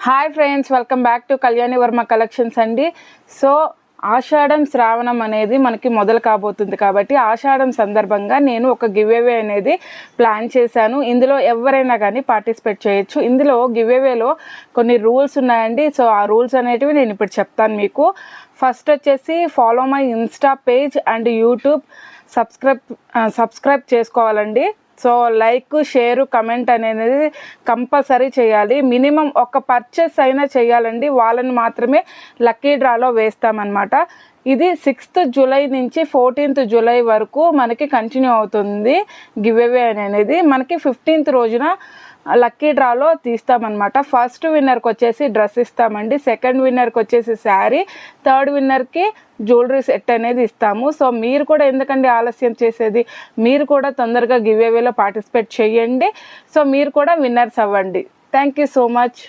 Hi friends, welcome back to Kalyani Varma collections అండి. So ఆషాఢం శ్రావణం అనేది మనకి మొదలు కాబోతుంది కాబట్టి ఆషాఢం సందర్భంగా నేను ఒక గివ్అవే అనేది ప్లాన్ చేశాను. ఇందులో ఎవరైనా కానీ పార్టిసిపేట్ చేయొచ్చు. ఇందులో గివ్అవేలో కొన్ని రూల్స్ ఉన్నాయండి. సో ఆ రూల్స్ అనేటివి నేను ఇప్పుడు చెప్తాను మీకు. ఫస్ట్ వచ్చేసి follow my Insta page and YouTube subscribe చేసుకోవాలండి. సో లైక్, షేరు, కమెంట్ అనేది కంపల్సరీ చేయాలి. మినిమం ఒక పర్చేస్ అయినా చేయాలండి. వాళ్ళని మాత్రమే లక్కీ డ్రాలో వేస్తామన్నమాట. ఇది 6th జూలై నుంచి 14th జూలై వరకు మనకి కంటిన్యూ అవుతుంది గివ్అవే అనేది. మనకి 15th రోజున లక్కీ డ్రాలో తీస్తామన్నమాట. ఫస్ట్ విన్నర్కి వచ్చేసి డ్రెస్ ఇస్తామండి, సెకండ్ విన్నర్కి వచ్చేసి శారీ, థర్డ్ విన్నర్కి జ్యువెలరీ సెట్ అనేది ఇస్తాము. సో మీరు కూడా ఎందుకండి ఆలస్యం చేసేది, మీరు కూడా తొందరగా గివ్అవేలో పార్టిసిపేట్ చేయండి. సో మీరు కూడా విన్నర్స్ అవ్వండి. Thank you so much.